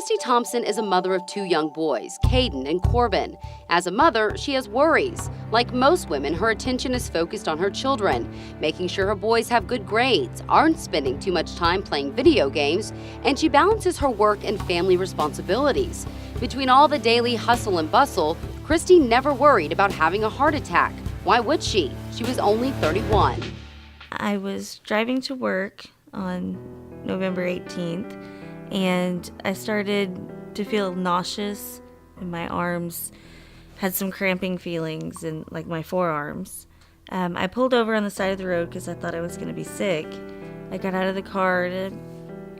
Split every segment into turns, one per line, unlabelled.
Kristi Thompson is a mother of two young boys, Caden and Corbin. As a mother, she has worries. Like most women, her attention is focused on her children, making sure her boys have good grades, aren't spending too much time playing video games, and she balances her work and family responsibilities. Between all the daily hustle and bustle, Kristi never worried about having a heart attack. Why would she? She was only 31.
I was driving to work on November 18th, and I started to feel nauseous, and my arms had some cramping feelings in like my forearms. I pulled over on the side of the road because I thought I was going to be sick. I got out of the car to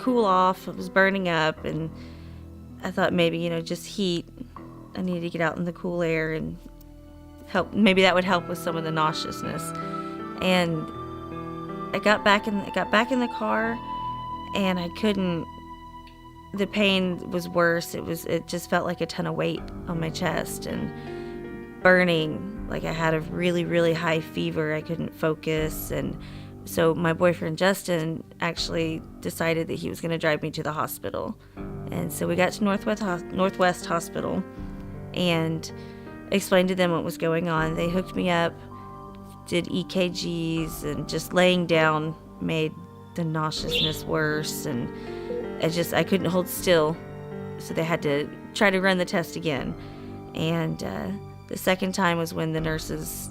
cool off. It was burning up, and I thought maybe, just heat. I needed to get out in the cool air and help. Maybe that would help with some of the nauseousness. And I got back in the car, and I couldn't. The pain was worse. It just felt like a ton of weight on my chest and burning. Like I had a really, really high fever. I couldn't focus. And so my boyfriend, Justin, actually decided that he was going to drive me to the hospital. And so we got to Northwest Hospital and explained to them what was going on. They hooked me up, did EKGs, and just laying down made the nauseousness worse. And I couldn't hold still, so they had to try to run the test again. And the second time was when the nurses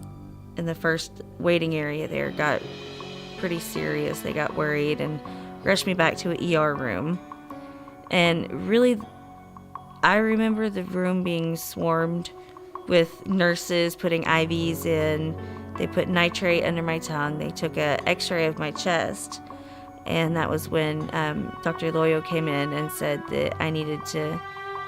in the first waiting area there got pretty serious. They got worried and rushed me back to an ER room. And really, I remember the room being swarmed with nurses putting IVs in. They put nitrate under my tongue. They took an x-ray of my chest. And that was when Dr. Loyo came in and said that I needed to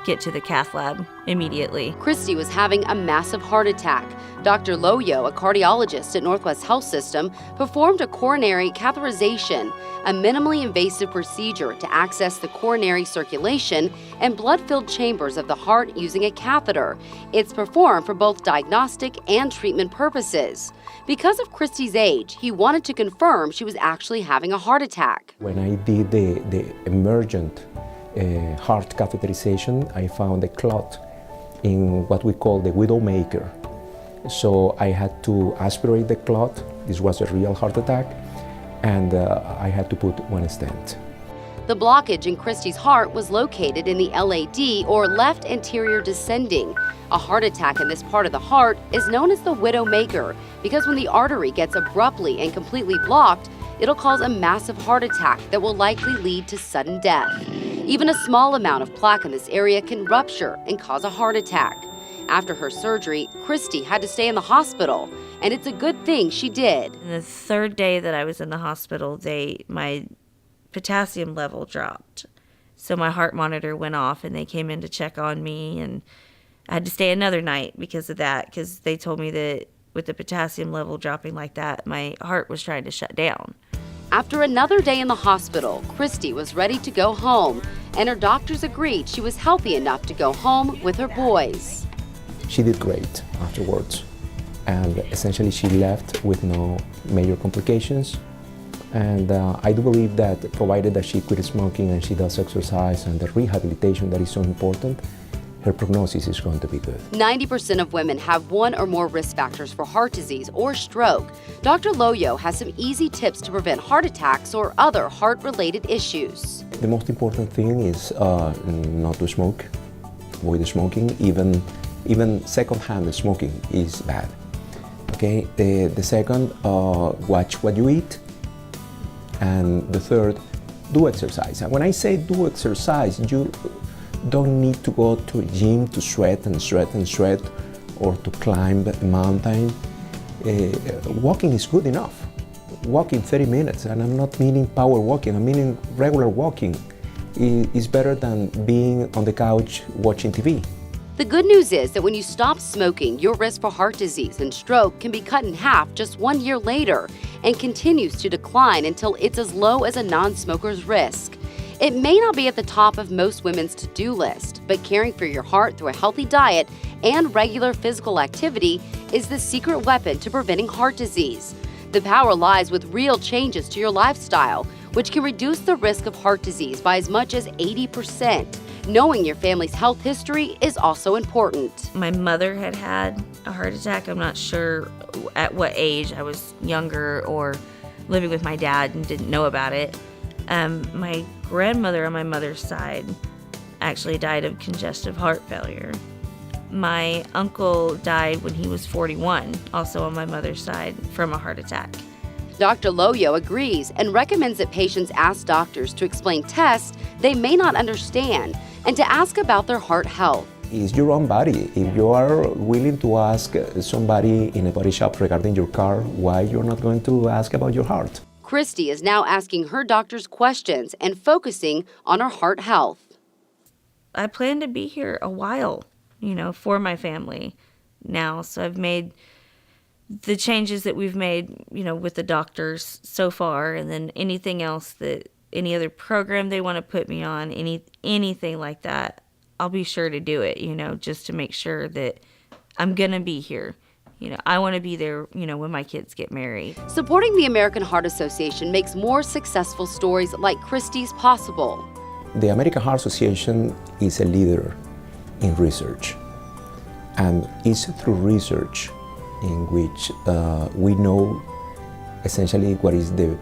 get to the cath lab immediately.
Kristi was having a massive heart attack. Dr. Loyo, a cardiologist at Northwest Health System, performed a coronary catheterization, a minimally invasive procedure to access the coronary circulation and blood-filled chambers of the heart using a catheter. It's performed for both diagnostic and treatment purposes. Because of Kristi's age, he wanted to confirm she was actually having a heart attack.
When I did the emergent heart catheterization, I found a clot in what we call the widowmaker. So I had to aspirate the clot. This was a real heart attack, and I had to put one stent.
The blockage in Kristi's heart was located in the LAD, or left anterior descending. A heart attack in this part of the heart is known as the widowmaker because when the artery gets abruptly and completely blocked, it'll cause a massive heart attack that will likely lead to sudden death. Even a small amount of plaque in this area can rupture and cause a heart attack. After her surgery, Kristi had to stay in the hospital, and it's a good thing she did.
And the third day that I was in the hospital, my potassium level dropped. So my heart monitor went off, and they came in to check on me, and I had to stay another night because of that, because they told me that with the potassium level dropping like that, my heart was trying to shut down.
After another day in the hospital, Kristi was ready to go home, and her doctors agreed she was healthy enough to go home with her boys.
She did great afterwards, and essentially she left with no major complications. And I do believe that provided that she quit smoking and she does exercise and the rehabilitation that is so important, her prognosis is going to be good.
90% of women have one or more risk factors for heart disease or stroke. Dr. Loyo has some easy tips to prevent heart attacks or other heart-related issues.
The most important thing is not to smoke, avoid smoking. Even secondhand smoking is bad. Okay. The second, watch what you eat. And the third, do exercise. And when I say do exercise, you don't need to go to a gym to sweat or to climb a mountain. Walking is good enough. Walking 30 minutes, and I'm not meaning power walking, I'm meaning regular walking is better than being on the couch watching TV.
The good news is that when you stop smoking, your risk for heart disease and stroke can be cut in half just 1 year later and continues to decline until it's as low as a non-smoker's risk. It may not be at the top of most women's to-do list, but caring for your heart through a healthy diet and regular physical activity is the secret weapon to preventing heart disease. The power lies with real changes to your lifestyle, which can reduce the risk of heart disease by as much as 80%. Knowing your family's health history is also important.
My mother had had a heart attack. I'm not sure at what age. I was younger or living with my dad and didn't know about it. My grandmother on my mother's side actually died of congestive heart failure. My uncle died when he was 41, also on my mother's side, from a heart attack.
Dr. Loyo agrees and recommends that patients ask doctors to explain tests they may not understand and to ask about their heart health.
It's your own body. If you are willing to ask somebody in a body shop regarding your car, why you're not going to ask about your heart?
Kristi is now asking her doctors questions and focusing on her heart health.
I plan to be here a while, for my family now. So I've made the changes that we've made, with the doctors so far, and then anything else any other program they want to put me on, anything like that, I'll be sure to do it, just to make sure that I'm going to be here. I want to be there, when my kids get married.
Supporting the American Heart Association makes more successful stories like Kristi's possible.
The American Heart Association is a leader in research, and it's through research in which we know essentially what is the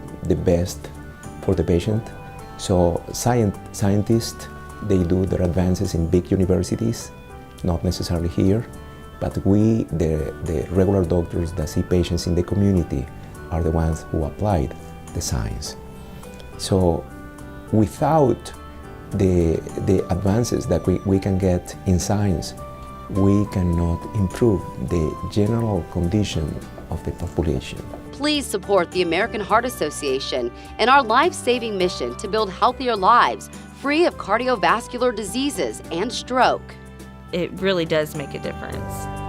best for the patient. So scientists, they do their advances in big universities, not necessarily here, but we, the regular doctors that see patients in the community, are the ones who applied the science. So without the advances that we can get in science, we cannot improve the general condition of the population.
Please support the American Heart Association and our life-saving mission to build healthier lives, free of cardiovascular diseases and stroke.
It really does make a difference.